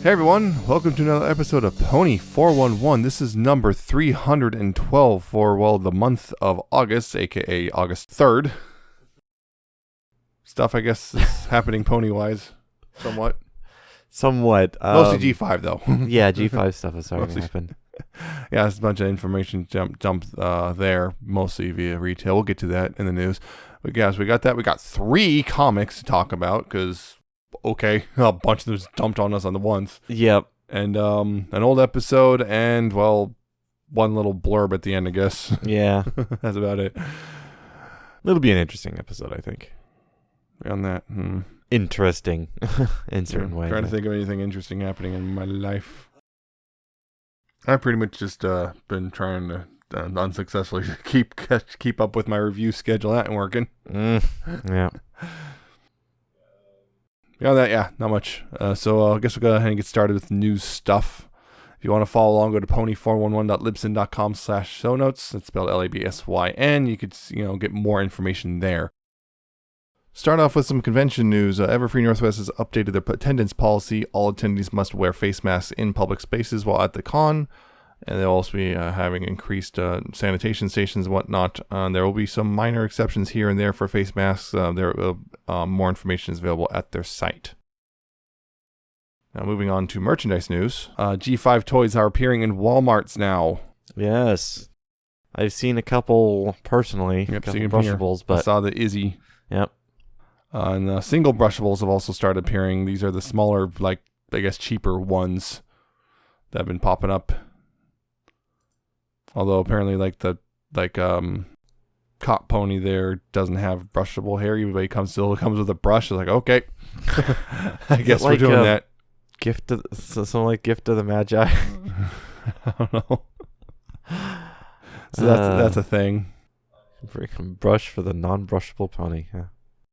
Hey everyone, welcome to another episode of Pony 411. This is number 312 for, the month of August, aka August 3rd. Stuff, I guess, is happening pony-wise, somewhat. Mostly G5, though. Yeah, G5 stuff is starting to happen. Yeah, there's a bunch of information dumped there, mostly via retail. We'll get to that in the news. But guys, we got that. We got 3 comics to talk about, because... okay, a bunch of them was dumped on us on the once. Yep. And an old episode and, one little blurb at the end, I guess. Yeah. That's about it. It'll be an interesting episode, I think. On that. Interesting in certain ways. Trying to think of anything interesting happening in my life. I've pretty much just been trying to unsuccessfully keep up with my review schedule. That ain't working. Yeah. Beyond that, yeah, not much. So I guess we'll go ahead and get started with news stuff. If you want to follow along, go to pony411.libsyn.com/show notes. That's spelled LABSYN. You could, get more information there. Start off with some convention news. Everfree Northwest has updated their attendance policy. All attendees must wear face masks in public spaces while at the con. And they'll also be having increased sanitation stations and whatnot. There will be some minor exceptions here and there for face masks. More information is available at their site. Now moving on to merchandise news. G5 toys are appearing in Walmarts now. Yes. I've seen a couple personally. Yep, a couple brushables, but I saw the Izzy. Yep. And the single brushables have also started appearing. These are the smaller, cheaper ones that have been popping up. Although apparently, cop pony there doesn't have brushable hair. Everybody still comes with a brush. It's like, okay, I guess we're doing that. Gift of the Magi. I don't know. So that's a thing. Freaking brush for the non-brushable pony. Yeah.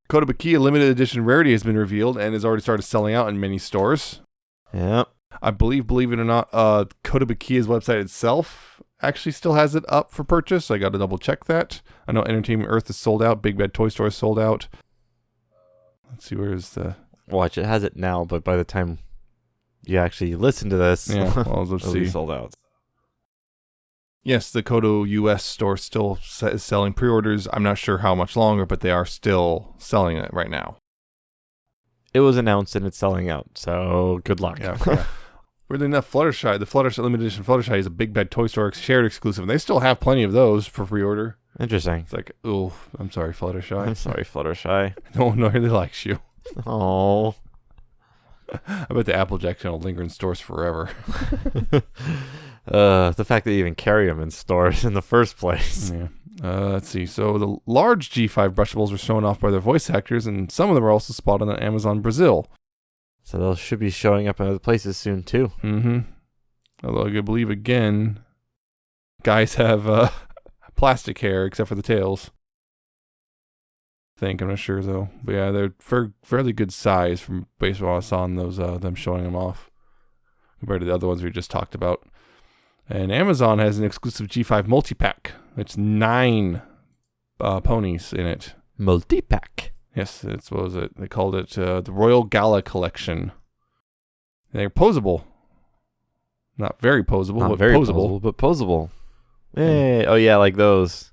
Kotobukiya limited edition rarity has been revealed and has already started selling out in many stores. Yep. I believe it or not, Kotobukiya's website itself actually still has it up for purchase. I got to double check that. I know Entertainment Earth is sold out. Big Bad Toy Store is sold out. Let's see, where is the... Watch, it has it now, but by the time you actually listen to this, yeah, well, let's it'll see. be sold out. Yes, the Koto US store still is selling pre-orders. I'm not sure how much longer, but they are still selling it right now. It was announced and it's selling out, so good luck. Yeah. Weirdly enough, Fluttershy, the Fluttershy limited edition Fluttershy is a Big Bad Toy Store shared exclusive, and they still have plenty of those for pre-order. Interesting. It's like, oh, I'm sorry, Fluttershy. I'm sorry, Fluttershy. No one really likes you. Oh. I bet the Applejack will linger in stores forever. The fact that you even carry them in stores in the first place. Yeah. Let's see. So the large G5 brushables were shown off by their voice actors, and some of them are also spotted on Amazon Brazil. So they should be showing up in other places soon, too. Mm-hmm. Although I believe, again, guys have plastic hair, except for the tails. I'm not sure, though. But yeah, they're fairly good size from based on what I saw on those, them showing them off, compared to the other ones we just talked about. And Amazon has an exclusive G5 multi-pack. It's 9 ponies in it. Multi-pack. Yes, what was it? They called it the Royal Gala Collection. They're posable. Not very posable, Not but very posable. But posable. Hey. Oh, yeah, like those.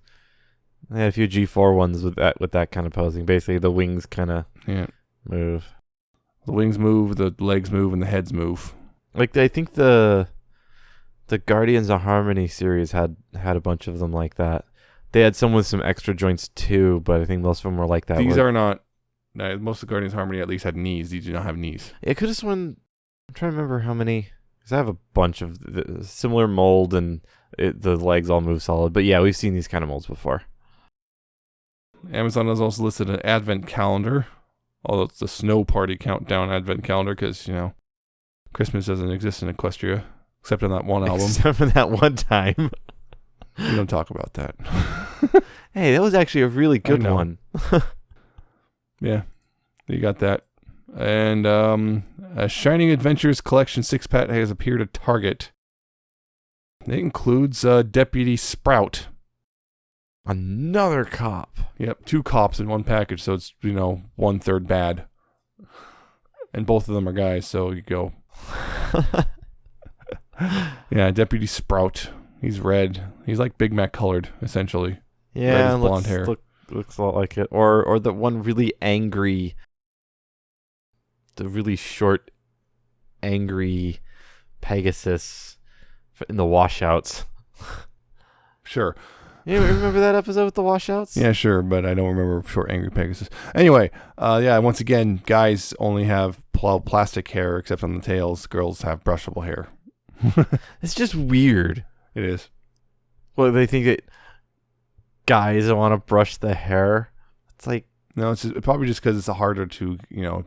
They had a few G4 ones with that kind of posing. Basically, the wings kind of move. The wings move, the legs move, and the heads move. Like, I think the Guardians of Harmony series had a bunch of them like that. They had some with some extra joints too, but I think most of them were like that. These are not... most of the Guardians of Harmony at least had knees. These do not have knees. It could have sworn... I'm trying to remember how many... Because I have a bunch of similar mold and the legs all move solid. But yeah, we've seen these kind of molds before. Amazon has also listed an advent calendar. Although it's the Snow Party Countdown advent calendar because, Christmas doesn't exist in Equestria. Except on that one album. Except for that one time. We don't talk about that. Hey, that was actually a really good one. Yeah, you got that. And a Shining Adventures Collection 6-pack has appeared at Target. It includes Deputy Sprout. Another cop. Yep, 2 cops in one package, so it's, 1/3 bad. And both of them are guys, so you go. Yeah, Deputy Sprout. He's red. He's like Big Mac colored, essentially. Yeah, red blonde hair. Looks a lot like it. Or the one really angry, the really short, angry Pegasus in the washouts. Sure. You remember that episode with the washouts? Yeah, sure, but I don't remember Short Angry Pegasus. Anyway, yeah, once again, guys only have plastic hair except on the tails. Girls have brushable hair. It's just weird. It is. Well, they think that guys want to brush the hair. It's like... No, it's probably just because it's harder to,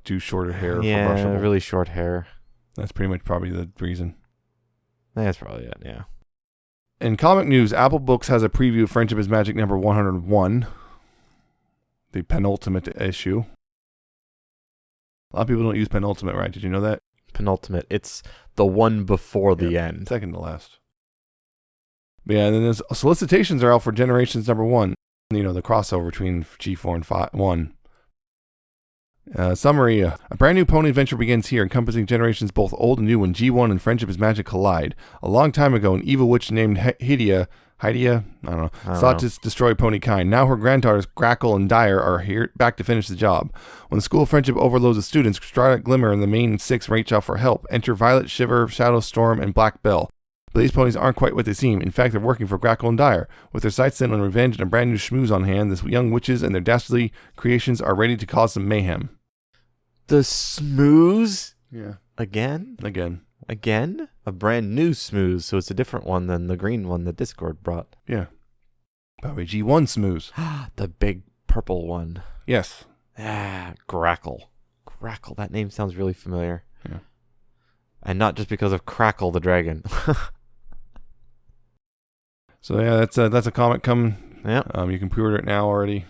do shorter hair for brushable. Yeah, really short hair. That's pretty much probably the reason. That's probably it, yeah. In comic news, Apple Books has a preview of Friendship is Magic number 101, the penultimate issue. A lot of people don't use penultimate, right? Did you know that? Penultimate. It's the one before the end. Second to last. But yeah, and then there's solicitations are out for Generations number 1. The crossover between G4 and 1. Summary, a brand new pony adventure begins here, encompassing generations both old and new when G1 and Friendship is Magic collide. A long time ago, an evil witch named Hydia, sought to destroy pony kind. Now her granddaughters, Grackle and Dire, are here back to finish the job. When the School of Friendship overloads the students, Strata, Glimmer, and the main 6 reach out for help. Enter Violet, Shiver, Shadow Storm, and Black Bell. But these ponies aren't quite what they seem. In fact, they're working for Grackle and Dire. With their sights set on revenge and a brand new schmooze on hand, the young witches and their dastardly creations are ready to cause some mayhem. The smooze? Yeah. Again? A brand new smooze, so it's a different one than the green one that Discord brought. Yeah. Probably G1 smooze. The big purple one. Yes. Grackle. Grackle, that name sounds really familiar. Yeah. And not just because of Crackle the dragon. So yeah, that's a comic coming. Yeah. You can pre-order it now already.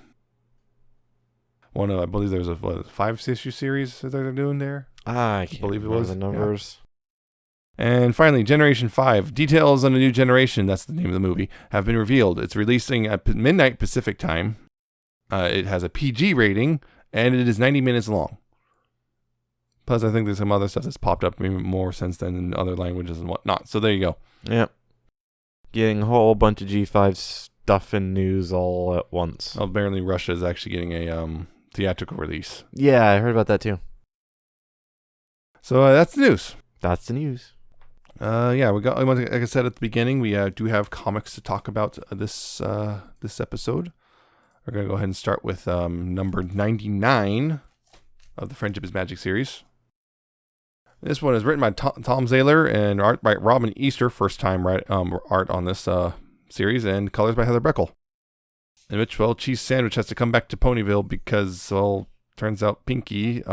I believe there's a 5-issue series that they're doing there. I can't believe it remember was the numbers. Yeah. And finally, Generation 5. Details on a new generation, that's the name of the movie, have been revealed. It's releasing at midnight Pacific time. It has a PG rating, and it is 90 minutes long. Plus, I think there's some other stuff that's popped up maybe more since then in other languages and whatnot. So there you go. Yep. Getting a whole bunch of G5 stuff and news all at once. Apparently, Russia is actually getting a theatrical release. Yeah, I heard about that too. So that's the news. That's the news. Yeah, we got. Like I said at the beginning, we do have comics to talk about this episode. We're gonna go ahead and start with number 99 of the Friendship is Magic series. This one is written by Tom Zahler and art by Robin Easter, first time art on this series, and colors by Heather Breckel. In which, Cheese Sandwich has to come back to Ponyville because, turns out Pinky,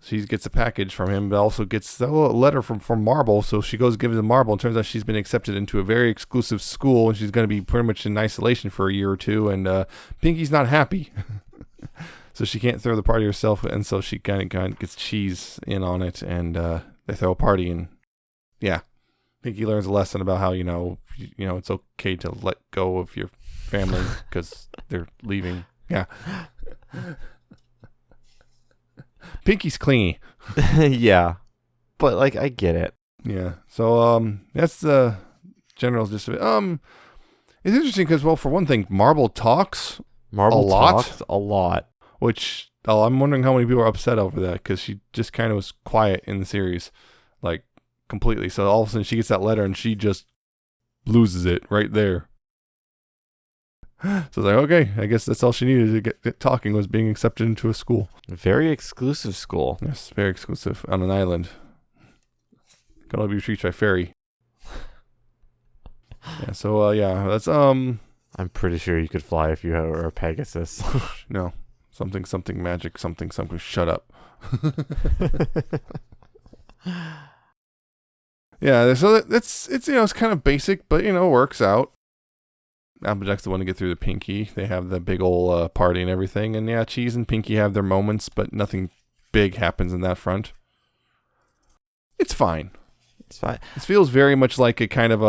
she gets a package from him, but also gets a letter from Marble, so she goes gives him Marble, and turns out she's been accepted into a very exclusive school, and she's going to be pretty much in isolation for a year or two, and Pinky's not happy. So she can't throw the party herself, and so she kind of gets Cheese in on it, and they throw a party, and yeah. Pinky learns a lesson about how, it's okay to let go of your family because they're leaving. Yeah. Pinky's clingy. Yeah. But, I get it. Yeah. So, that's the general gist of it. It's interesting because, for one thing, Marble talks talks a lot. Which, I'm wondering how many people are upset over that because she just kind of was quiet in the series. Completely. So all of a sudden she gets that letter and she just loses it right there. So it's okay, I guess that's all she needed to get talking was being accepted into a school. Very exclusive school. Yes, very exclusive on an island. Can only be reached by ferry. Yeah, so that's I'm pretty sure you could fly if you were a Pegasus. No. Something magic, something shut up. Yeah, so it's it's kind of basic, but works out. Applejack's the one to get through the Pinky. They have the big old party and everything, and yeah, Cheese and Pinky have their moments, but nothing big happens in that front. It's fine. It's fine. It feels very much like a kind of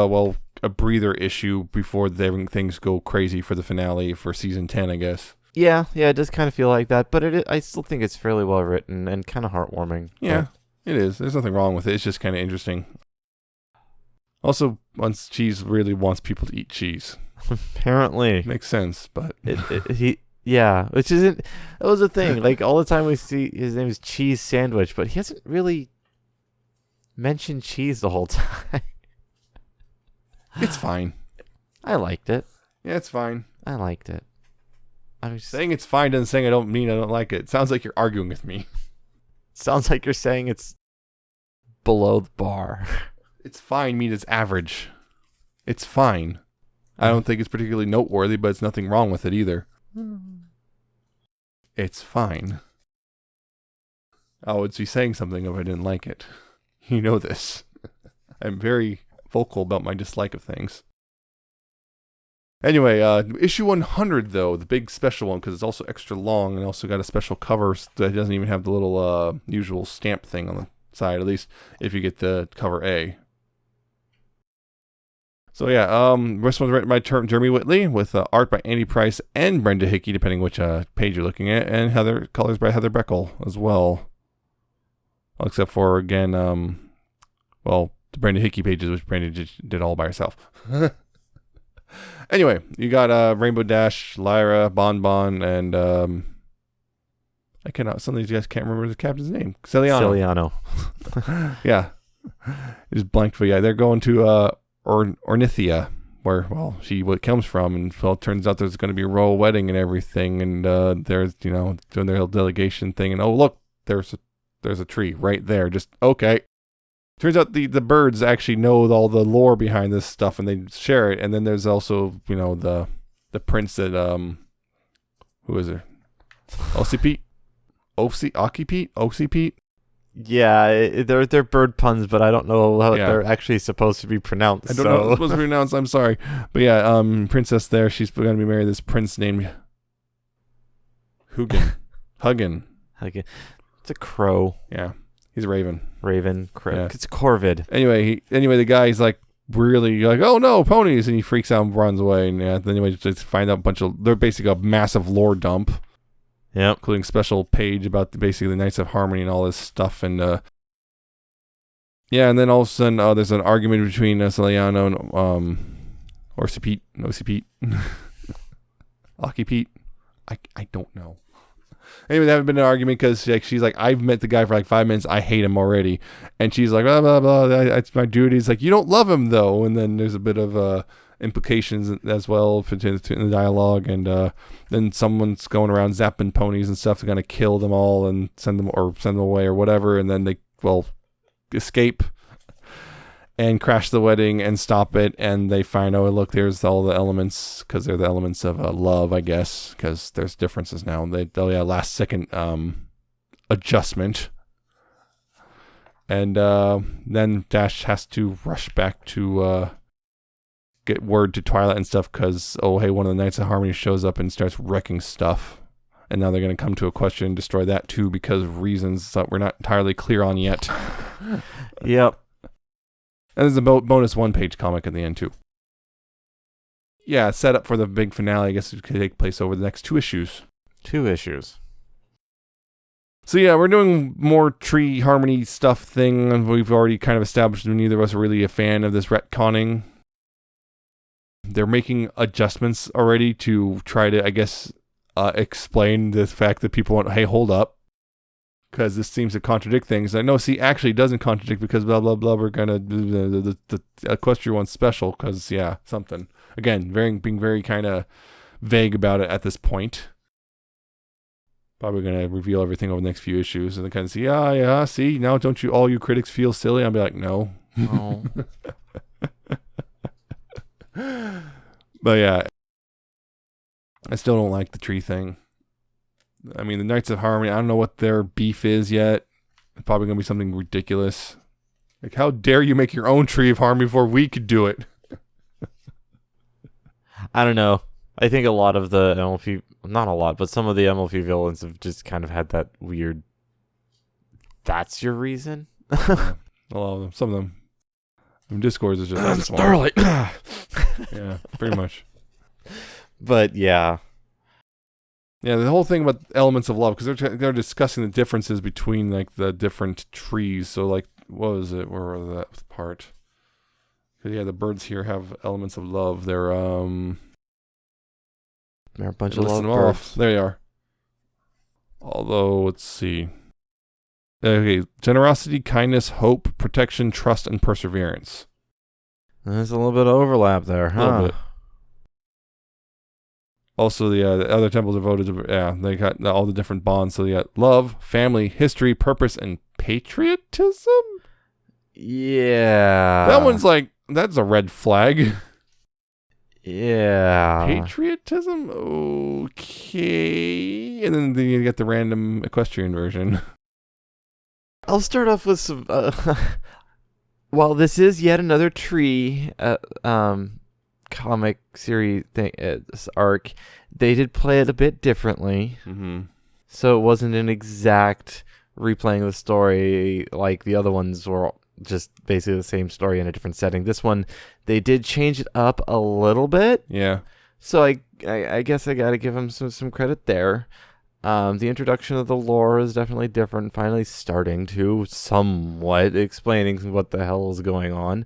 a breather issue before things go crazy for the finale for season 10, I guess. Yeah, it does kind of feel like that, but I still think it's fairly well written and kind of heartwarming. Yeah. It is. There's nothing wrong with it. It's just kind of interesting. Also, once cheese really wants people to eat cheese. Apparently. Makes sense, but... which isn't... That was the thing. Like, all the time we see his name is Cheese Sandwich, but he hasn't really mentioned cheese the whole time. It's fine. I liked it. Yeah, it's fine. I liked it. I was saying it's fine doesn't saying I don't mean I don't like it. It sounds like you're arguing with me. Sounds like you're saying it's below the bar. It's fine means it's average. It's fine. I don't think it's particularly noteworthy, but it's nothing wrong with it either. It's fine. I would be saying something if I didn't like it. You know this. I'm very vocal about my dislike of things. Anyway, issue 100, though, the big special one, because it's also extra long and also got a special cover that doesn't even have the little usual stamp thing on the side, at least if you get the cover A. So yeah, this one's written by Jeremy Whitley with art by Andy Price and Brenda Hickey, depending which page you're looking at, and colors by Heather Beckel as well. Except for, again, the Brenda Hickey pages, which Brenda did all by herself. Anyway, you got Rainbow Dash, Lyra, Bonbon, and some of these guys can't remember the captain's name. Celiano. Yeah. Just blanked, but yeah, they're going to Ornithia, where, what comes from, and it turns out there's going to be a royal wedding and everything, and there's, doing their whole delegation thing, and oh, look, there's a tree right there, just, okay. Turns out the birds actually know all the lore behind this stuff, and they share it. And then there's also, the prince that, who is it? Ocypete? Ocypete? Yeah, they're bird puns, but I don't know how they're actually supposed to be pronounced. I don't know how it's supposed to be pronounced, I'm sorry. But yeah, princess there, she's going to be married to this prince named Huggin. It's a crow. Yeah. He's a raven. Crow. Yeah. It's a corvid. Anyway, the guy's like really like, oh no, ponies, and he freaks out and runs away. And then anyway, just find out they're basically a massive lore dump. Yep. Including a special page about basically the Knights of Harmony and all this stuff. And and then all of a sudden there's an argument between Celiano and Ocypete. Ocypete. I don't know. Anyway, there had been an argument because she's like, I've met the guy for 5 minutes. I hate him already. And she's like, blah, blah, blah. It's my duty. It's like, you don't love him, though. And then there's a bit of implications as well in the dialogue. And then someone's going around zapping ponies and stuff. They're going to kill them all and send them away or whatever. And then they, escape and crash the wedding and stop it, and they find, oh, look, there's all the elements, because they're the elements of love, I guess, because there's differences now. Last second adjustment. And then Dash has to rush back to get word to Twilight and stuff, because, one of the Knights of Harmony shows up and starts wrecking stuff. And now they're going to come to a question and destroy that too, because of reasons that we're not entirely clear on yet. Yep. And there's a bonus one-page comic at the end, too. Yeah, set up for the big finale. I guess it could take place over the next 2 issues. 2 issues. So yeah, we're doing more tree harmony stuff thing, and we've already kind of established that neither of us are really a fan of this retconning. They're making adjustments already to try to, I guess, explain the fact that people want, hey, hold up. Because this seems to contradict things. I know, actually it doesn't contradict, because blah, blah, blah, we're going to do the Equestria one's special, because, something. Again, being very kind of vague about it at this point. Probably going to reveal everything over the next few issues, and they kind of say, see, now don't all you critics feel silly? I'll be like, no. Oh. But yeah, I still don't like the tree thing. I mean, the Knights of Harmony, I don't know what their beef is yet. It's probably going to be something ridiculous. Like, how dare you make your own Tree of Harmony before we could do it? I don't know. I think a lot of the MLP, not a lot, but some of the MLP villains have just kind of had that weird, that's your reason? Yeah, a lot of them. Some of them. Discourse is just that small. Starlight. Yeah, pretty much. But yeah. Yeah, the whole thing about elements of love, because they're discussing the differences between like the different trees. So like, what was it? Where was that part? Yeah, the birds here have elements of love. They're They're a bunch of listen love them birds. off. There you are. Although, let's see. Okay, generosity, kindness, hope, protection, trust, and perseverance. There's a little bit of overlap there, huh? A little bit. Also, the other temples are voted to, they got all the different bonds. So you got love, family, history, purpose, and patriotism? Yeah. That one's like, that's a red flag. Yeah. Patriotism? Okay. And then you get the random equestrian version. I'll start off with some... while this is yet another tree comic series thing, this arc, they did play it a bit differently. Mm-hmm. So it wasn't an exact replaying of the story like the other ones were just basically the same story in a different setting. This one, they did change it up a little bit. Yeah. So I guess I got to give them some credit there. The introduction of the lore is definitely different, finally starting to somewhat explaining what the hell is going on.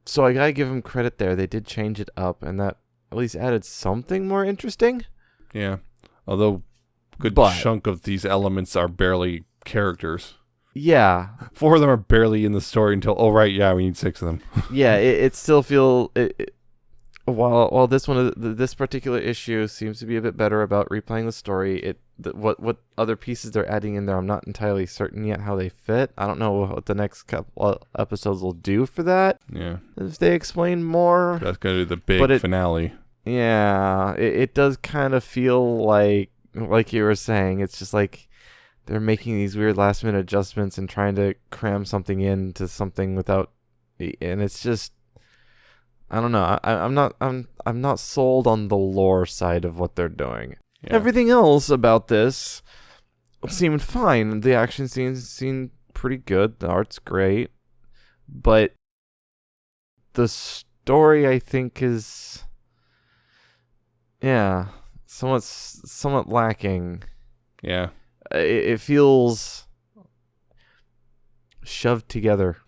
So I gotta give them credit there. They did change it up, and that at least added something more interesting. Yeah. Although good chunk of these elements are barely characters. Yeah. 4 of them are barely in the story until, oh right, yeah, we need 6 of them. Yeah, it still feels... While this one, this particular issue seems to be a bit better about replaying the story, what other pieces they're adding in there, I'm not entirely certain yet how they fit. I don't know what the next couple episodes will do for that. Yeah. If they explain more. That's going to be the big finale. Yeah, it does kind of feel like you were saying, it's just like they're making these weird last minute adjustments and trying to cram something into something without, and it's just, I don't know. I'm not sold on the lore side of what they're doing. Yeah. Everything else about this seemed fine. The action scenes seemed pretty good. The art's great, but the story, I think, is somewhat lacking. Yeah, it feels shoved together.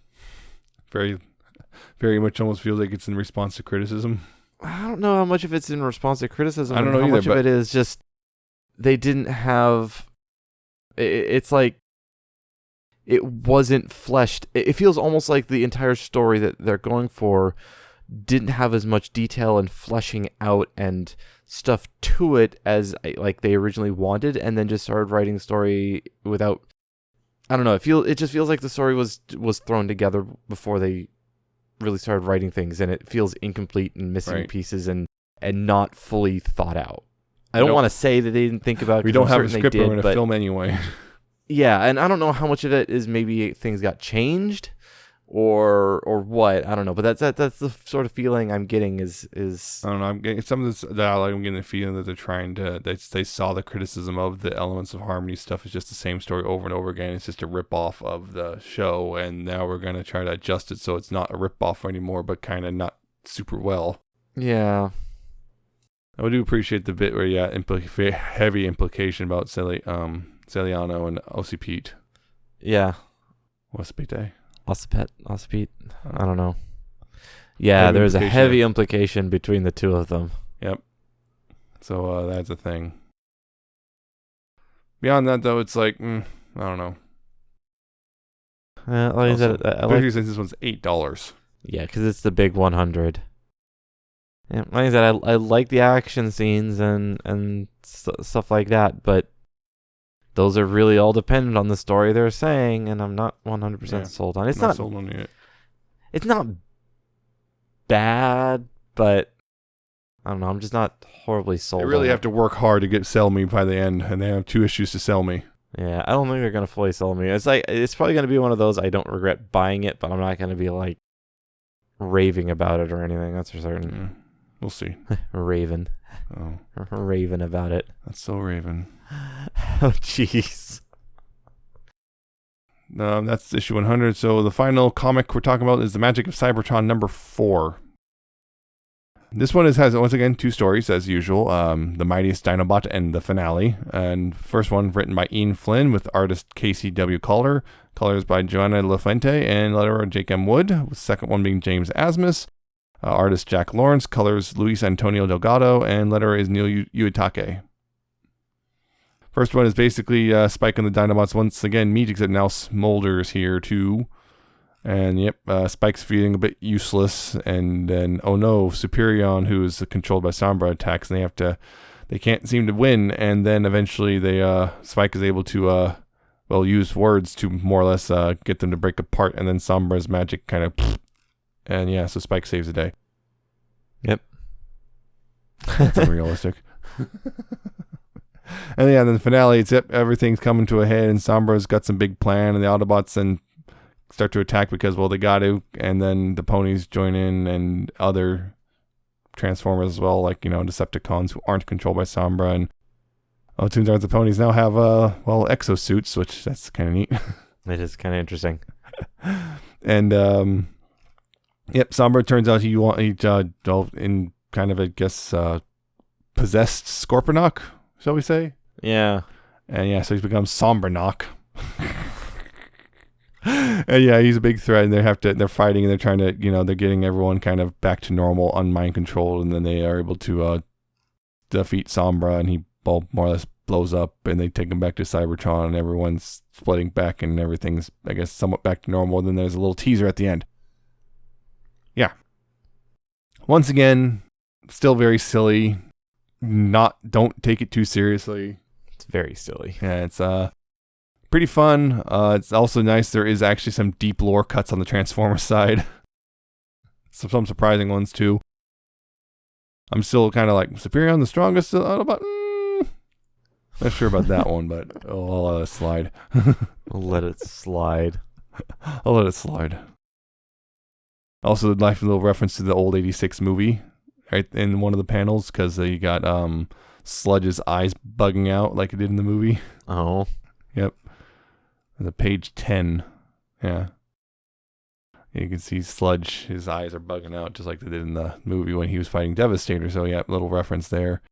Very much almost feels like it's in response to criticism. I don't know how much of it's in response to criticism. I don't know how either, much of it is just they didn't have... It's like it wasn't fleshed. It feels almost like the entire story that they're going for didn't have as much detail and fleshing out and stuff to it as like they originally wanted, and then just started writing the story without... I don't know. It just feels like the story was thrown together before they really started writing things, and it feels incomplete and missing pieces and not fully thought out. I don't want to say that they didn't think about it. We don't have a script we're going to film anyway. Yeah, and I don't know how much of it is maybe things got changed or what. I don't know, but that's the sort of feeling I'm getting is I don't know. I'm getting some of this dialogue. I'm getting the feeling that they're trying to they saw the criticism of the Elements of Harmony stuff is just the same story over and over again. It's just a rip off of the show, and now we're gonna try to adjust it so it's not a rip off anymore, but kind of not super well. Yeah, I do appreciate the bit where heavy implication about Celiano and OC Pete. Yeah, what's the big Ospete. I don't know. Yeah, there's a heavy implication between the two of them. Yep. So that's a thing. Beyond that, though, it's like, I don't know. Like I said, this one's $8. Yeah, because it's the big 100. Yeah, like I said, I like the action scenes and stuff like that, but those are really all dependent on the story they're saying, and I'm not 100% sold on it. It's not sold on it. It's not bad, but I don't know. I'm just not horribly sold. They really have to work hard to sell me by the end, and they have 2 issues to sell me. Yeah, I don't think they're gonna fully sell me. It's probably gonna be one of those I don't regret buying it, but I'm not gonna be like raving about it or anything. That's for certain. Yeah, we'll see. Raven. Oh, Raven about it. That's so Raven. Oh, jeez. That's issue 100. So the final comic we're talking about is the Magic of Cybertron number 4. This one has once again 2 stories as usual. The Mightiest Dinobot and the finale. And first one written by Ian Flynn with artist Casey W. Calder. Colors by Joanna LaFuente and letterer Jake M. Wood. With second one being James Asmus. Artist Jack Lawrence. Colors Luis Antonio Delgado. And letterer is Neil Uitake. First one is basically Spike and the Dinobots once again meet, except now Smolder's here too. And yep, Spike's feeling a bit useless, and then oh no, Superion, who is controlled by Sombra, attacks, and they can't seem to win. And then eventually Spike is able to use words to more or less get them to break apart, and then Sombra's magic kind of, and yeah, so Spike saves the day. Yep, that's unrealistic. And yeah, then the finale, it's everything's coming to a head, and Sombra's got some big plan, and the Autobots then start to attack because, well, they got to, and then the ponies join in, and other Transformers as well, like, Decepticons who aren't controlled by Sombra, and it turns out the ponies now have, exosuits, which that's kind of neat. It is kind of interesting. And, Sombra turns out he in kind of, I guess, possessed Scorponok, shall we say? Yeah. And yeah, so he's become Sombranok. And yeah, he's a big threat, and they're fighting, and they're trying to, they're getting everyone kind of back to normal, unmind controlled, and then they are able to defeat Sombra, and he more or less blows up, and they take him back to Cybertron, and everyone's splitting back, and everything's, I guess, somewhat back to normal. And then there's a little teaser at the end. Yeah. Once again, still very silly. Don't take it too seriously. It's very silly. Yeah, it's pretty fun. It's also nice. There is actually some deep lore cuts on the Transformers side. Some surprising ones too. I'm still kind of like, Superion the strongest Autobot? Not sure about that one, but I'll let it slide. I'll let it slide. I'll let it slide. Also, nice little reference to the old 86 movie, right, in one of the panels, because you got Sludge's eyes bugging out like it did in the movie. Oh. Yep. The page 10. Yeah. You can see Sludge, his eyes are bugging out just like they did in the movie when he was fighting Devastator. So yeah, little reference there.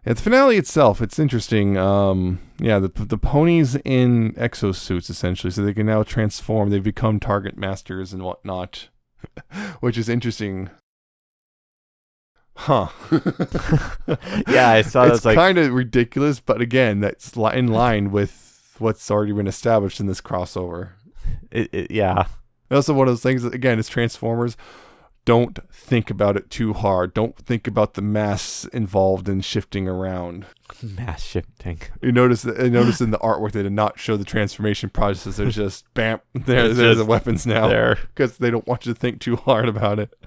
Yeah, the finale itself, it's interesting. The ponies in exosuits, essentially, so they can now transform. They've become target masters and whatnot, which is interesting. Huh. Yeah, I saw that. It's kind of ridiculous, but again, that's in line with what's already been established in this crossover. Yeah. Also, one of those things, again, it's Transformers. Don't think about it too hard. Don't think about the mass involved in shifting around. Mass shifting. You notice in the artwork they did not show the transformation process. They're just bam, there's the weapons now. There, because they don't want you to think too hard about it.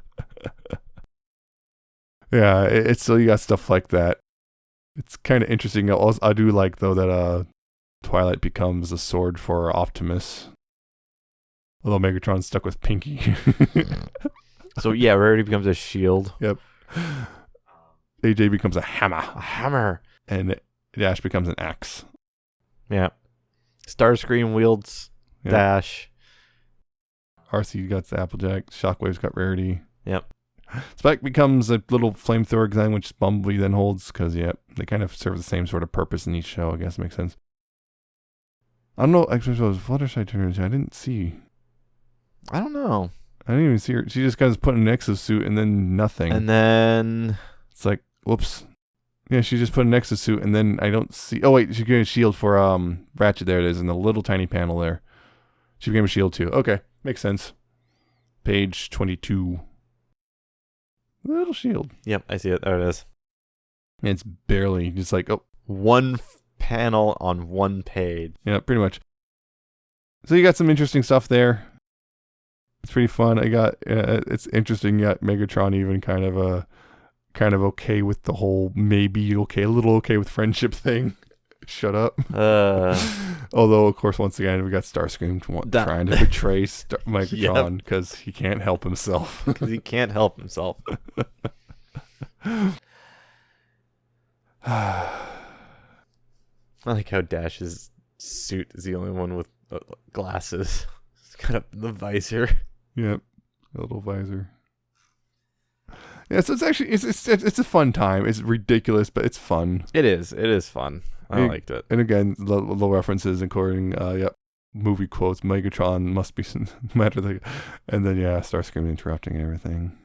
Yeah, it's so you got stuff like that. It's kind of interesting. I do like though that Twilight becomes a sword for Optimus. Although Megatron's stuck with Pinky. So yeah, Rarity becomes a shield. Yep. AJ becomes a hammer. A hammer. And Dash becomes an axe. Yeah. Starscream wields Dash. RC got the Applejack. Shockwave's got Rarity. Yep. Spike becomes a little flamethrower design, which Bumblebee then holds, because they kind of serve the same sort of purpose in each show. I guess makes sense. I don't know. Actually, so Fluttershy turned into, I didn't see. I don't know. I didn't even see her. She just got put in an exosuit and then nothing. And then it's like, whoops. Yeah, she just put an exosuit and then I don't see. Oh wait, she became a shield for Ratchet. There it is in the little tiny panel there. She became a shield too. Okay, makes sense. Page 22. Little shield. Yep, I see it. There it is. And it's barely just like one panel on one page. Yeah, pretty much. So you got some interesting stuff there. It's pretty fun. It's interesting. Yet Megatron even kind of okay with the whole maybe okay, a little okay with friendship thing. Shut up. Although of course once again we got Starscream trying to betray Megatron because he can't help himself. Because he can't help himself. I like how Dash's suit is the only one with glasses. It's got the visor. Yep, a little visor. Yeah, so it's actually it's a fun time. It's ridiculous, but it's fun. It is. It is fun. I liked it. And again, the references, including movie quotes. Megatron must be matter, and then Starscream interrupting and everything.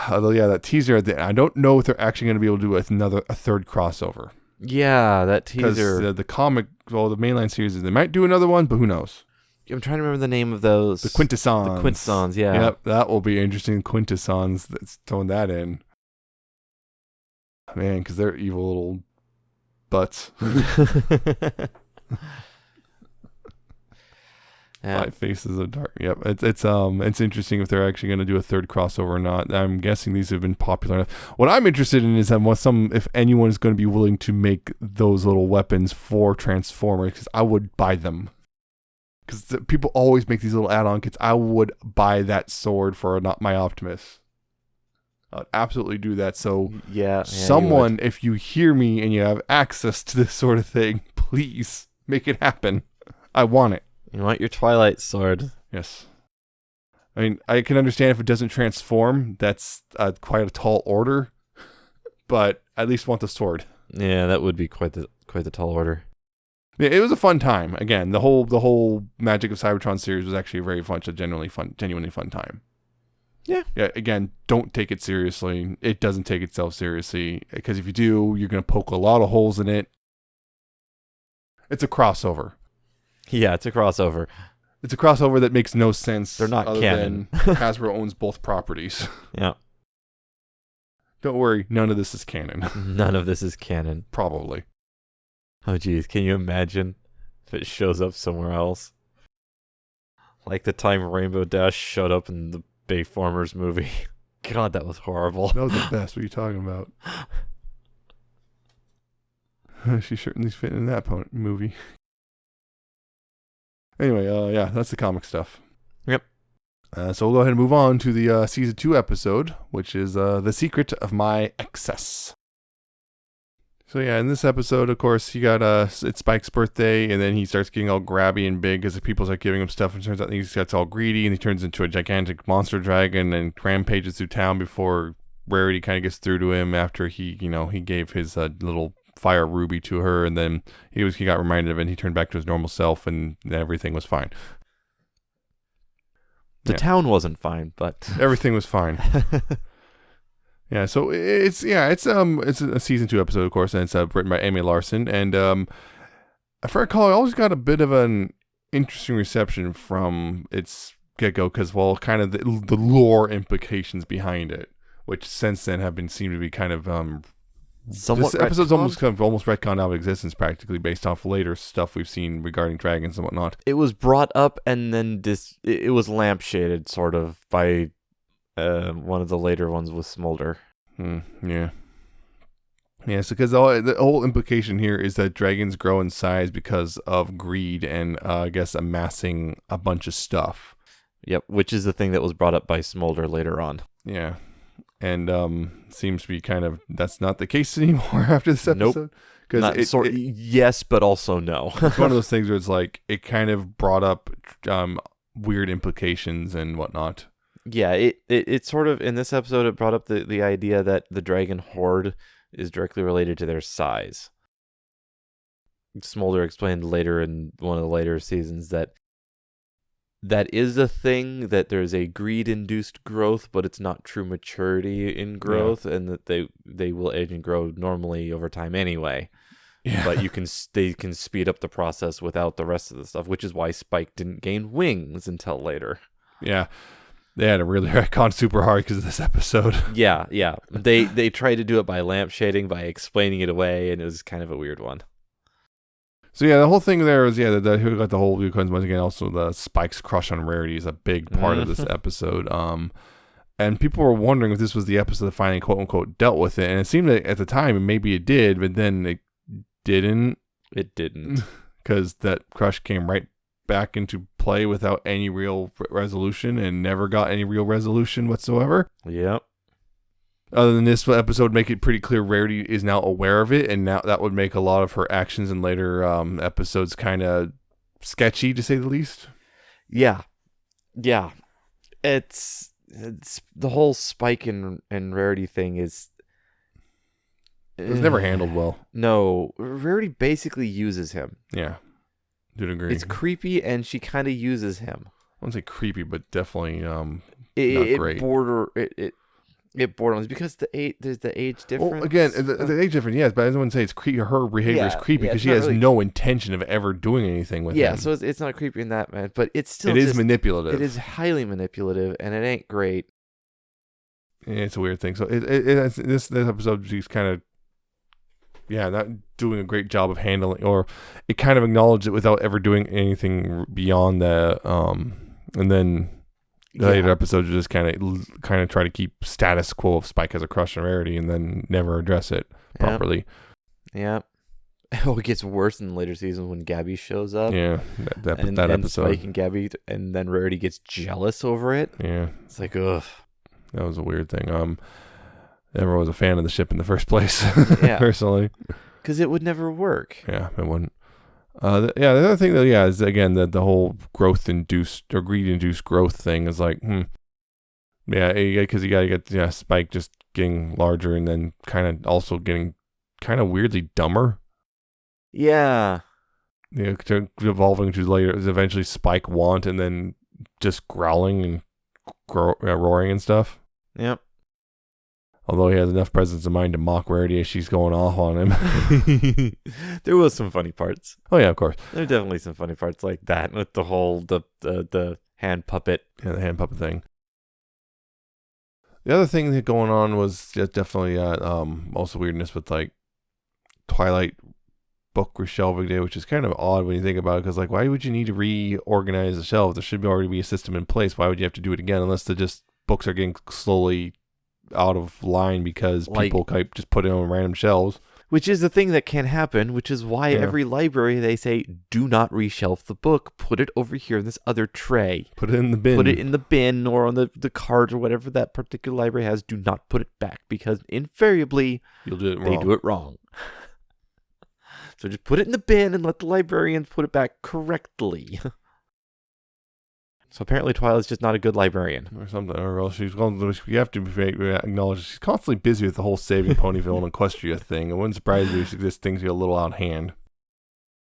Although that teaser at the end, I don't know if they're actually going to be able to do a third crossover. Yeah, that teaser. Because the comic, the mainline series, they might do another one, but who knows? I'm trying to remember the name of those. The Quintessons. The Quintessons, yeah. Yep, that will be interesting. Quintessons, that's throwing that in. Man, because they're evil little butts. Yeah. 5 Faces of Dark. Yep, it's interesting if they're actually going to do a third crossover or not. I'm guessing these have been popular enough. What I'm interested in is if anyone is going to be willing to make those little weapons for Transformers, because I would buy them. Because people always make these little add-on kits. I would buy that sword for my Optimus. I'd absolutely do that. So someone, if you hear me and you have access to this sort of thing, please make it happen. I want it. You want your Twilight sword. Yes. I mean, I can understand if it doesn't transform. That's quite a tall order. But I at least want the sword. Yeah, that would be quite the tall order. Yeah, it was a fun time. Again, the whole Magic of Cybertron series was actually a very fun, genuinely fun time. Yeah. Yeah. Again, don't take it seriously. It doesn't take itself seriously, because if you do, you're gonna poke a lot of holes in it. It's a crossover. Yeah, it's a crossover. It's a crossover that makes no sense. They're not canon. Hasbro owns both properties. Yeah. Don't worry, none of this is canon. None of this is canon. Probably. Oh, geez. Can you imagine if it shows up somewhere else? Like the time Rainbow Dash showed up in the Bayformers movie. God, that was horrible. That was the best. What are you talking about? She certainly fit in that movie. Anyway, that's the comic stuff. Yep. So we'll go ahead and move on to the season 2 episode, which is The Secret of My Excess. So in this episode, of course, you got it's Spike's birthday, and then he starts getting all grabby and big as the people start giving him stuff, and it turns out he gets all greedy, and he turns into a gigantic monster dragon and rampages through town before Rarity kind of gets through to him after he gave his little fire ruby to her, and then he got reminded of it, and he turned back to his normal self, and everything was fine. The town wasn't fine, but everything was fine. Yeah, so it's a season 2 episode, of course, and it's written by Amy Larson, and if I recall, it always got a bit of an interesting reception from its get-go, because kind of the lore implications behind it, which since then have been seemed to be kind of somewhat this episode's retconned? almost retconned out of existence practically based off later stuff we've seen regarding dragons and whatnot. It was brought up and then it was lampshaded sort of by one of the later ones with Smolder. Yeah. Yeah, so because the whole implication here is that dragons grow in size because of greed and I guess amassing a bunch of stuff. Yep, which is the thing that was brought up by Smolder later on. Yeah. And seems to be kind of that's not the case anymore after this episode. Nope. Yes, but also no. It's one of those things where it's like it kind of brought up weird implications and whatnot. Yeah, it sort of in this episode it brought up the idea that the dragon horde is directly related to their size. Smolder explained later in one of the later seasons that is a thing, that there's a greed-induced growth, but it's not true maturity in growth, and that they will age and grow normally over time anyway. Yeah. But they can speed up the process without the rest of the stuff, which is why Spike didn't gain wings until later. Yeah. They had to really retcon super hard because of this episode. Yeah. They tried to do it by lampshading, by explaining it away, and it was kind of a weird one. So the whole thing there was who got the whole once again. Also, the Spike's crush on Rarity is a big part of this episode. And people were wondering if this was the episode that finally quote unquote dealt with it, and it seemed that at the time maybe it did, but then it didn't. It didn't, because that crush came right back into play without any real resolution, and never got any real resolution whatsoever. Yep. Other than this episode, make it pretty clear Rarity is now aware of it, and now that would make a lot of her actions in later episodes kind of sketchy, to say the least. Yeah. It's the whole Spike and Rarity thing is. It was never handled well. No, Rarity basically uses him. Yeah, did agree. It's creepy, and she kind of uses him. I wouldn't say creepy, but definitely not It great. It borderlines because there's the age difference. Well, again, the age difference, yes, but I wouldn't say it's creepy. Her behavior is creepy because she has really... no intention of ever doing anything with him. Yeah, so it's not creepy in that man, but it's still is manipulative. It is highly manipulative, and it ain't great. Yeah, it's a weird thing. So this episode, she's kind of not doing a great job of handling, or it kind of acknowledged it without ever doing anything beyond that. And then the later episodes just kind of try to keep status quo of Spike has a crush on Rarity, and then never address it properly. Yeah. Oh, it gets worse in the later seasons when Gabby shows up. Yeah, that and episode. Spike and Gabby, and then Rarity gets jealous over it. Yeah, it's like, ugh. That was a weird thing. Never was a fan of the ship in the first place. Yeah, personally, because it would never work. Yeah, it wouldn't. The other thing that is again the whole growth-induced or greed-induced growth thing is like, because you gotta get Spike just getting larger and then kind of also getting kind of weirdly dumber. Yeah. To evolving to later is eventually Spike want and then just growling and roaring and stuff. Yep. Although he has enough presence of mind to mock Rarity as she's going off on him. There was some funny parts. Oh yeah, of course. There are definitely some funny parts like that with the whole the hand puppet. Yeah, the hand puppet thing. The other thing that going on was definitely also weirdness with like Twilight book reshelving day, which is kind of odd when you think about it, because like, why would you need to reorganize the shelves? There should already be a system in place. Why would you have to do it again unless books are getting slowly out of line because people just put it on random shelves? Which is the thing that can happen, which is why every library, they say, do not reshelf the book. Put it over here in this other tray. Put it in the bin. Put it in the bin or on the cart or whatever that particular library has. Do not put it back because invariably you'll do it wrong. They do it wrong. So just put it in the bin and let the librarians put it back correctly. So apparently Twilight's just not a good librarian. Or something. Or else you have to acknowledge she's constantly busy with the whole saving Ponyville and Equestria thing. It wouldn't surprise me if this thing's get a little out of hand.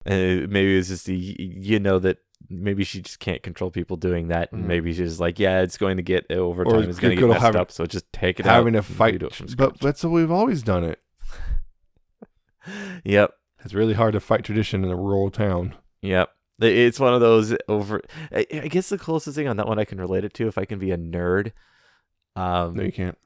Maybe it's just that maybe she just can't control people doing that. And maybe she's just like, it's going to get over time. It's going to get messed up. So just take it out. Having a fight. But that's how we've always done it. Yep. It's really hard to fight tradition in a rural town. Yep. It's one of those I guess the closest thing on that one I can relate it to, if I can be a nerd. No, you can't.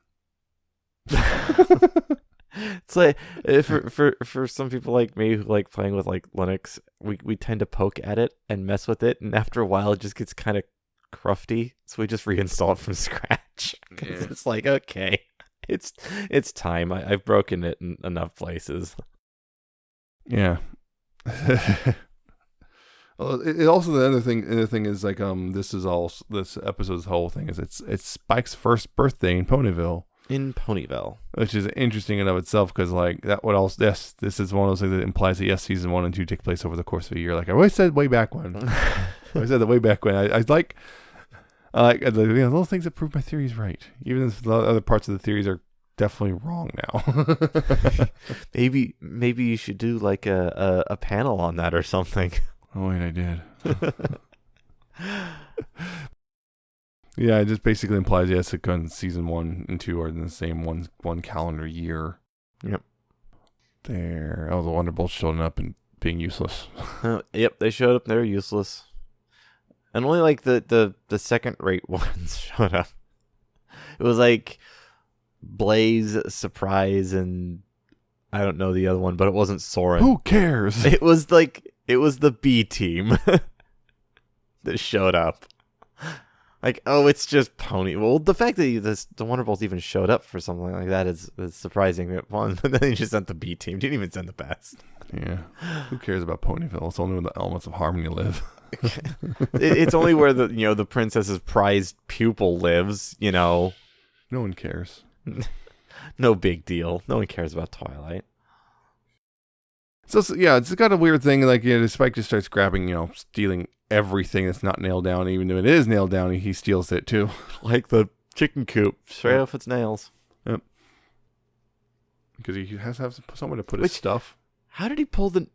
It's like for some people like me who like playing with like Linux, we tend to poke at it and mess with it, and after a while it just gets kind of crufty, so we just reinstall it from scratch. Yeah. It's like, okay, it's time. I've broken it in enough places. Yeah. It also the other thing is like this episode's whole thing is it's Spike's first birthday in Ponyville. Which is interesting in of itself, because like that would also this is one of those things that implies that season 1 and 2 take place over the course of a year. Like I always said way back when. I said that way back when. I like little things that prove my theories right, even if the other parts of the theories are definitely wrong now. Maybe you should do like a panel on that or something. Oh wait, I did. Yeah, it just basically implies season 1 and 2 are in the same one calendar year. Yep. There. Oh, the Wonderbolts showing up and being useless. Yep, they showed up and they were useless. And only like the second-rate ones showed up. It was like Blaze, Surprise, and I don't know the other one, but it wasn't Soren. Who cares? It was the B team that showed up. Like, oh, it's just Pony. Well, the fact that the Wonderbolts even showed up for something like that is surprising. But then you just sent the B team. Didn't even send the best. Yeah. Who cares about Ponyville? It's only where the elements of harmony live. It's only where the princess's prized pupil lives. No one cares. No big deal. No one cares about Twilight. So yeah, it's got a weird thing. Like Spike just starts grabbing, stealing everything that's not nailed down. Even if it is nailed down, he steals it too. Like the chicken coop straight off its nails. Yep. Because he has to have someone to put his stuff. How did he pull the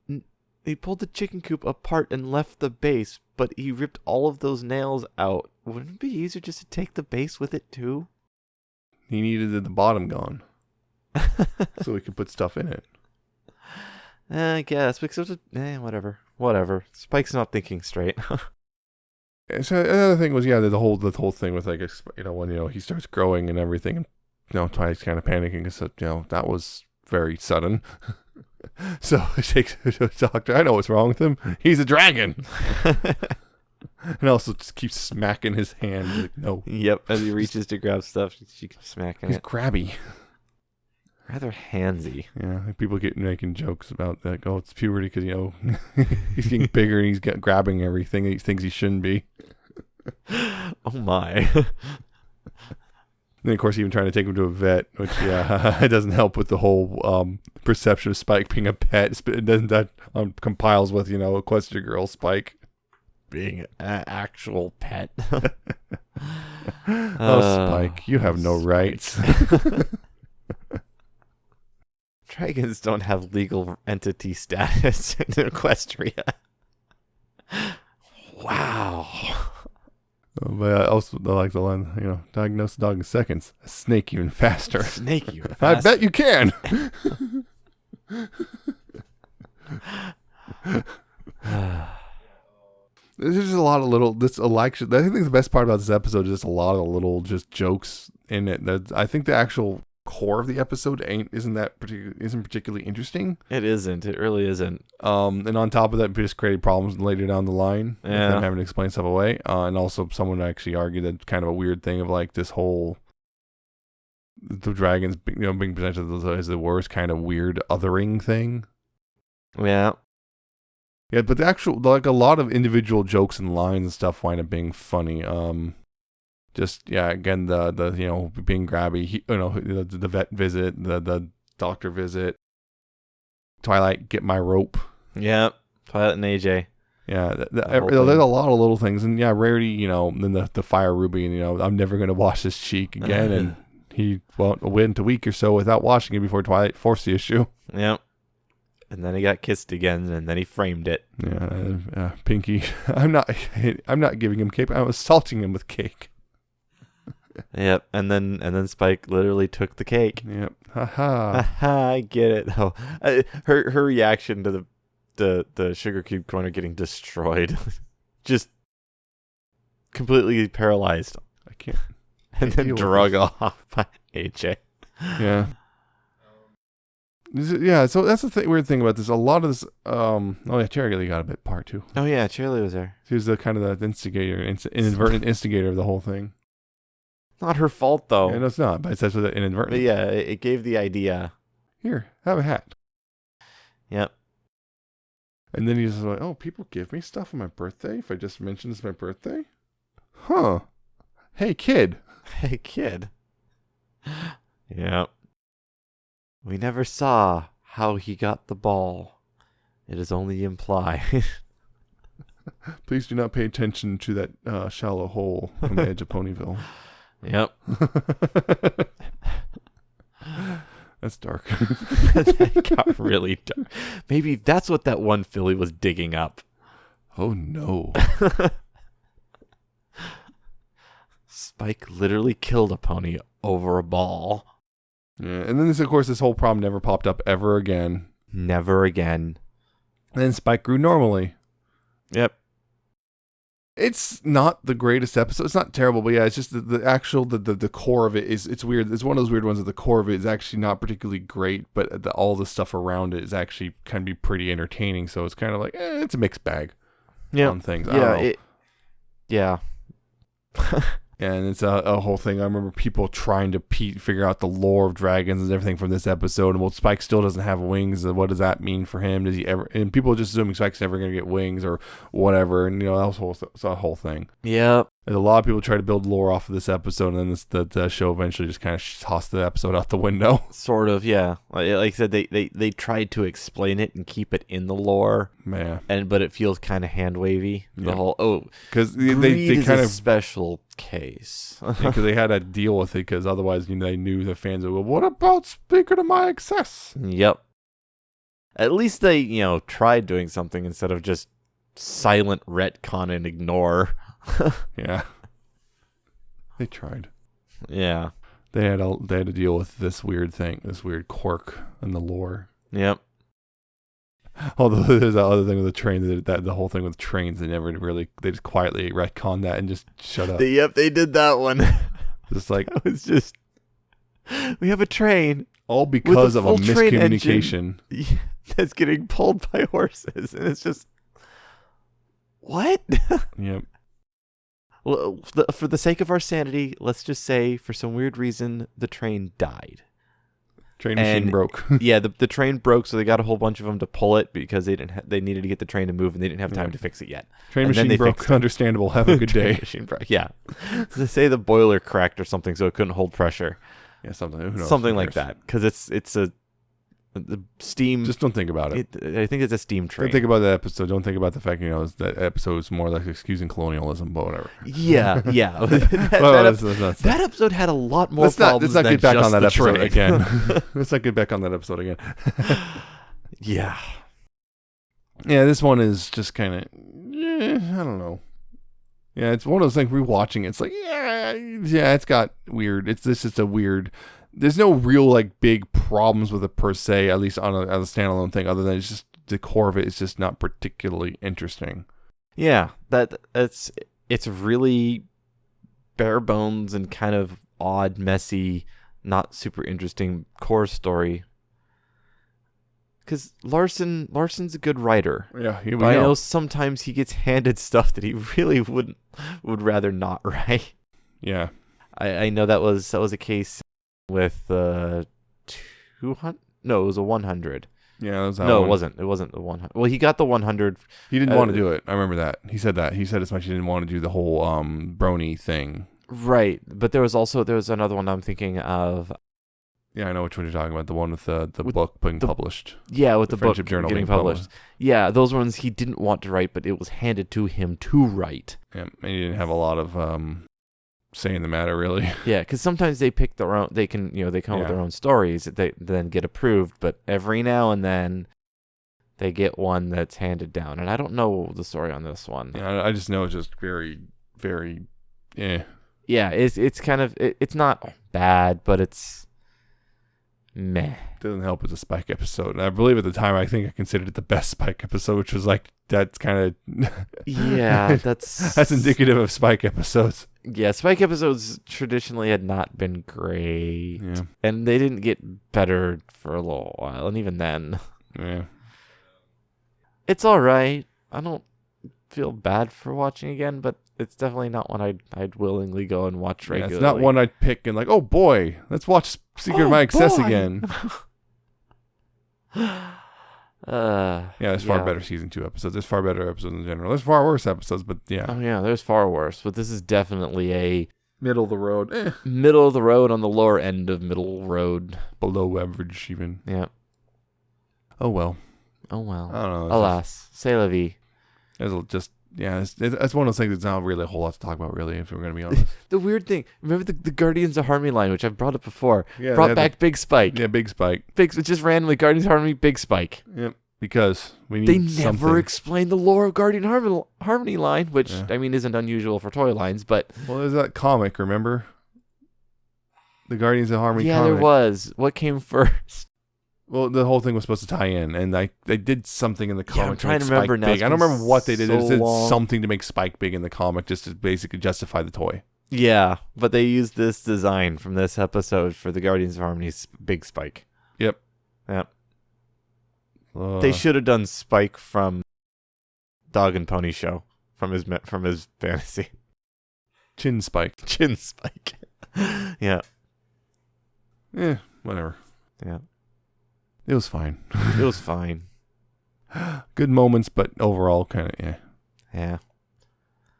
chicken coop apart and left the base, but he ripped all of those nails out? Wouldn't it be easier just to take the base with it too? He needed the bottom gone. So he could put stuff in it. I guess. Because whatever. Spike's not thinking straight. So another thing was, the whole thing with, like, when, he starts growing and everything, and, Twilight's kind of panicking because, that was very sudden. So he takes the doctor. I know what's wrong with him. He's a dragon. And also just keeps smacking his hand. Like, no. Yep. As he reaches to grab stuff, she keeps smacking He's it. Grabby. Rather handsy. Yeah, like people get making jokes about that. Oh, it's puberty because, he's getting bigger and he's grabbing everything. He thinks he shouldn't be. Oh, my. And of course, even trying to take him to a vet, which, it doesn't help with the whole perception of Spike being a pet. That compiles with, Equestria Girl Spike Being an actual pet. Spike, you have no rights. Dragons don't have legal entity status in Equestria. Wow. But I also like the line, diagnose the dog in seconds. A snake even faster. Snake even faster. I bet you can. There's just a lot of little. I think the best part about this episode is just a lot of little jokes in it. I think the actual core of the episode isn't particularly interesting. It isn't. It really isn't. And on top of that, it just created problems later down the line. With them having to explain stuff away. And also, someone actually argued that kind of a weird thing of, like, this whole the dragons, being presented as the worst kind of weird othering thing. Yeah. Yeah, but the actual, like, a lot of individual jokes and lines and stuff wind up being funny. Again, the being grabby, the vet visit, the doctor visit, Twilight, get my rope. Yeah, Twilight and AJ. Yeah, there's a lot of little things, and Rarity, then the fire Ruby, and I'm never gonna wash his cheek again, and he went a week or so without washing it before Twilight forced the issue. Yep. And then he got kissed again, and then he framed it. Yeah, Pinky, I'm not giving him cake. I'm assaulting him with cake. Yep, and then Spike literally took the cake. Yep, haha. I get it. Oh, her reaction to the sugar cube corner getting destroyed, just completely paralyzed. I can't. And then drug off by AJ. Yeah. Yeah, so that's the weird thing about this. A lot of this, Cherry got a bit part too. Oh yeah, Cherry was there. She was the kind of the instigator, inadvertent instigator of the whole thing. Not her fault though. Yeah, no, it's not, but it says with it inadvertent. But yeah, it gave the idea. Here, have a hat. Yep. And then he's like, oh, people give me stuff on my birthday if I just mention it's my birthday? Huh. Hey, kid. Hey, kid. Yep. We never saw how he got the ball. It is only implied. Please do not pay attention to that shallow hole on the edge of Ponyville. Yep. That's dark. That got really dark. Maybe that's what that one filly was digging up. Oh, no. Spike literally killed a pony over a ball. Yeah, and then of course, this whole problem never popped up ever again. Never again. And then Spike grew normally. Yep. It's not the greatest episode. It's not terrible, but yeah, it's just the actual the core of it it's weird. It's one of those weird ones that the core of it is actually not particularly great, but all the stuff around it is actually can be pretty entertaining. So it's kind of like it's a mixed bag. Yeah. On things. Yeah. Yeah. And it's a whole thing. I remember people trying to figure out the lore of dragons and everything from this episode. And Spike still doesn't have wings. What does that mean for him? Does he ever? And people are just assuming Spike's never going to get wings or whatever. And that was a whole thing. Yeah. And a lot of people try to build lore off of this episode, and then the show eventually just kind of tossed the episode out the window. Sort of, yeah. Like I said, they tried to explain it and keep it in the lore, but it feels kind of hand wavy. The whole because they kind of special case because they had to deal with it because otherwise they knew the fans would go, what about Speaker to My Excess? Yep. At least they tried doing something instead of just silent retcon and ignore. Yeah, they tried. Yeah, they had to deal with this weird thing, this weird quirk in the lore. Yep. Although there's that other thing with the train, that the whole thing with trains, they just quietly retconned that and just shut up. They did that one. Just like it was just we have a train, all because of a miscommunication that's getting pulled by horses, and it's just what? Yep. Well, for the sake of our sanity, let's just say, for some weird reason, the train died. Train machine broke. Yeah, the train broke, so they got a whole bunch of them to pull it because they needed to get the train to move, and they didn't have time to fix it yet. Train machine broke. Understandable. Have a good day. Machine broke. Yeah. So they say the boiler cracked or something, so it couldn't hold pressure. Yeah, something. Who knows? Something like that, because it's the steam. Just don't think about it. I think it's a steam train. Don't think about that episode. Don't think about the fact that episode is more like excusing colonialism, but whatever. Yeah. That episode had a lot more problems. Let's not get back on that episode train. Again. Let's not get back on that episode again. Yeah. Yeah, this one is just kind of, I don't know. Yeah, it's one of those things rewatching. It's like, yeah, it's got weird. This is a weird. There's no real like big problems with it per se, at least on as a standalone thing, other than it's just the core of it is just not particularly interesting. Yeah, it's really bare bones and kind of odd, messy, not super interesting core story. Because Larson's a good writer. Yeah, but I know sometimes he gets handed stuff that he really would rather not write. Yeah, I know that was a case with 200. No, it was a 100. Yeah, it was no, it wasn't. It wasn't the 100. Well, he got the 100. He didn't want to do it. I remember that. He said that. He said as much he didn't want to do the whole brony thing. Right, but there was another one I'm thinking of. Yeah, I know which one you're talking about. The one with the book being published. Yeah, with the book journal getting being published. Yeah, those ones he didn't want to write, but it was handed to him to write. Yeah, and he didn't have a lot of say in the matter, really. Yeah, because sometimes they pick their own. They can, they come up with their own stories that they then get approved. But every now and then, they get one that's handed down, and I don't know the story on this one. Yeah, I just know it's just very, very, Yeah, it's kind of it's not bad, but it's meh. Doesn't help it's a Spike episode. And I believe at the time I think I considered it the best Spike episode, which was like that's kind of yeah, that's indicative of Spike episodes. Yeah, Spike episodes traditionally had not been great. Yeah. And they didn't get better for a little while, and even then. Yeah. It's all right. I don't feel bad for watching again, but it's definitely not one I'd willingly go and watch regularly. It's not one I'd pick and like, oh boy, let's watch Secret of My Excess again. There's far better season 2 episodes. There's far better episodes in general. There's far worse episodes, but yeah. Oh yeah, there's far worse. But this is definitely a middle of the road. Middle of the road on the lower end of middle road. Below average even. Yeah. Oh well. I don't know. Alas. C'est la vie. It's one of those things that's not really a whole lot to talk about, really, if we're going to be honest. The weird thing, remember the Guardians of Harmony line, which I've brought up before? Yeah, brought back Big Spike. Yeah, Big Spike. Just randomly, Guardians of Harmony, Big Spike. Yep, because we need They never explained the lore of Guardian Harmony line, which, I mean, isn't unusual for toy lines, but... Well, there's that comic, remember? The Guardians of Harmony comic. Yeah, there was. What came first? Well, the whole thing was supposed to tie in, and they did something in the comic. I'm trying to remember now. Big. I don't remember what they did. They did something to make Spike big in the comic, just to basically justify the toy. Yeah, but they used this design from this episode for the Guardians of Harmony's Big Spike. Yep. They should have done Spike from Dog and Pony Show from his fantasy. Chin Spike. Yeah. Whatever. Yeah. It was fine. It was fine. Good moments, but overall kind of Yeah.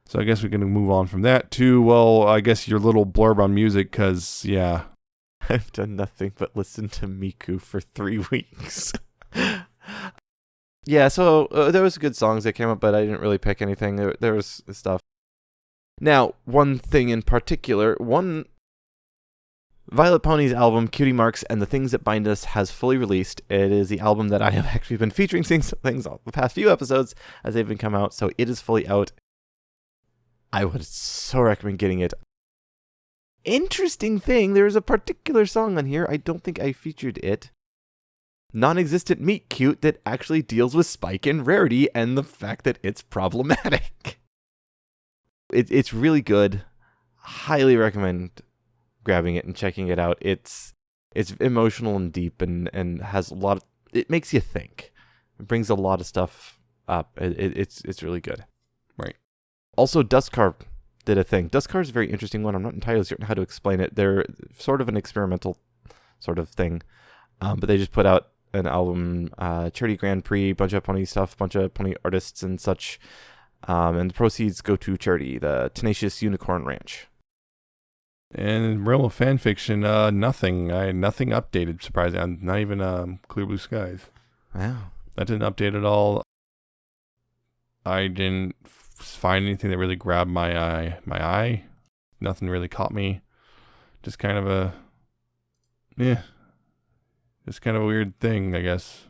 So I guess we can move on from that to, well, I guess your little blurb on music, because, yeah. I've done nothing but listen to Miku for 3 weeks. Yeah, so there was good songs that came up, but I didn't really pick anything. There was stuff. Now, one thing in particular, Violet Pony's album, Cutie Marks and the Things That Bind Us, has fully released. It is the album that I have actually been featuring things all the past few episodes as they've been come out, so it is fully out. I would so recommend getting it. Interesting thing, there is a particular song on here, I don't think I featured it. Non-existent meet cute that actually deals with Spike and Rarity and the fact that it's problematic. It's really good. Highly recommend grabbing it and checking it out. It's emotional and deep and has a lot of, it makes you think. It brings a lot of stuff up. It's really good. Right. Also, Dustcar did a thing. Dustcar is a very interesting one. I'm not entirely certain how to explain it. They're sort of an experimental sort of thing. But they just put out an album, charity Grand Prix, bunch of pony stuff, bunch of pony artists and such. And the proceeds go to charity, the Tenacious Unicorn Ranch. And in realm of fan fiction, nothing. Nothing updated, surprisingly. Not even Clear Blue Skies. Wow. That didn't update at all. I didn't find anything that really grabbed my eye. Nothing really caught me. Just kind of just kind of a weird thing, I guess.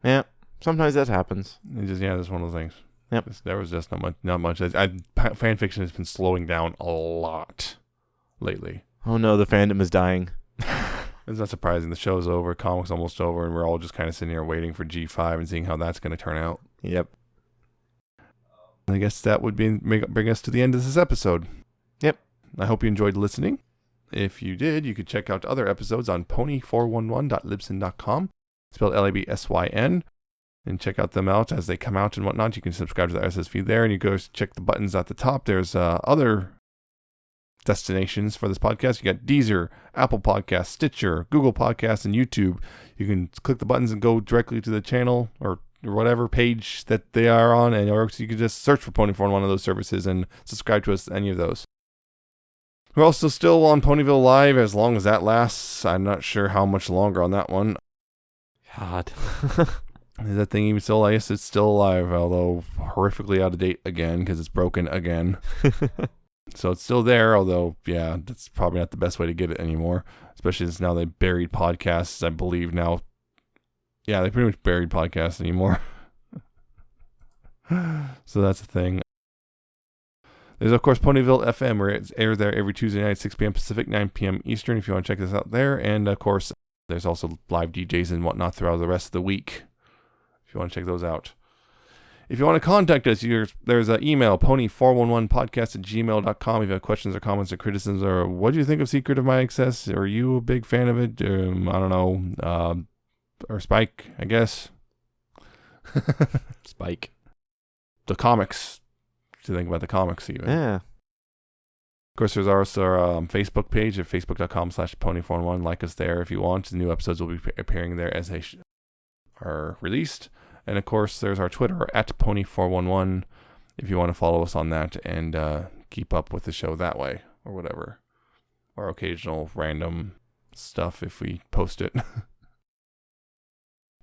Yeah, sometimes that happens. It's just, that's one of those things. Yep. There was just not much. Fan fiction has been slowing down a lot lately. Oh no, the fandom is dying. It's not surprising. The show's over, comics almost over, and we're all just kind of sitting here waiting for G5 and seeing how that's going to turn out. Yep. I guess that would bring us to the end of this episode. Yep. I hope you enjoyed listening. If you did, you could check out other episodes on pony411.libsyn.com, spelled Labsyn, and check out them out as they come out and whatnot. You can subscribe to the RSS feed there, and you go check the buttons at the top. There's other destinations for this podcast. You got Deezer, Apple Podcasts, Stitcher, Google Podcasts, and YouTube. You can click the buttons and go directly to the channel or whatever page that they are on, or you can just search for Pony4 on one of those services and subscribe to us any of those. We're also still on Ponyville Live as long as that lasts. I'm not sure how much longer on that one. God. Is that thing even still? I guess it's still alive, although horrifically out of date again because it's broken again. So it's still there, although, that's probably not the best way to get it anymore. Especially since now they buried podcasts, I believe now. Yeah, they pretty much buried podcasts anymore. So that's the thing. There's, of course, Ponyville FM, where it's aired there every Tuesday night, 6 p.m. Pacific, 9 p.m. Eastern, if you want to check this out there. And, of course, there's also live DJs and whatnot throughout the rest of the week, if you want to check those out. If you want to contact us, there's an email, pony411podcast@gmail.com. If you have questions or comments or criticisms, or what do you think of Secret of My Access? Are you a big fan of it? I don't know. Or Spike, I guess. Spike. The comics. To think about the comics even. Yeah. Of course, there's also our Facebook page at facebook.com/pony411. Like us there if you want. The new episodes will be appearing there as they are released. And of course, there's our Twitter at pony411 if you want to follow us on that and keep up with the show that way or whatever. Or occasional random stuff if we post it.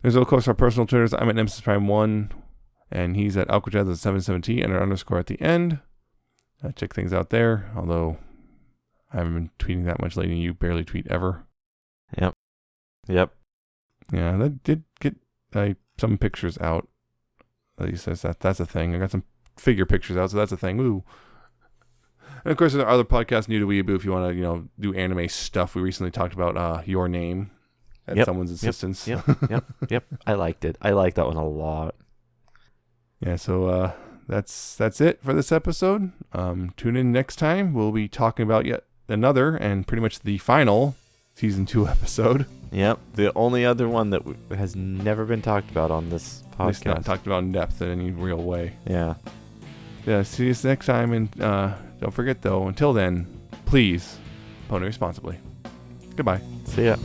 There's, of course, our personal Twitters. I'm at Nemesis Prime 1, and he's at Alcajaz717 and an underscore at the end. Check things out there, although I haven't been tweeting that much lately. You barely tweet ever. Yep. Yeah, that did get some pictures out. At least that's a thing. I got some figure pictures out, so that's a thing. Woo. And, of course, there are other podcasts new to Weeaboo if you want to, do anime stuff. We recently talked about Your Name. At someone's assistance. Yep. I liked it. I liked that one a lot. Yeah, so that's it for this episode. Tune in next time. We'll be talking about yet another and pretty much the final season 2 episode. Yep, the only other one that has never been talked about on this podcast. It's not talked about in depth in any real way. Yeah. Yeah, see you next time, and don't forget though, until then, please, pony responsibly. Goodbye. See ya.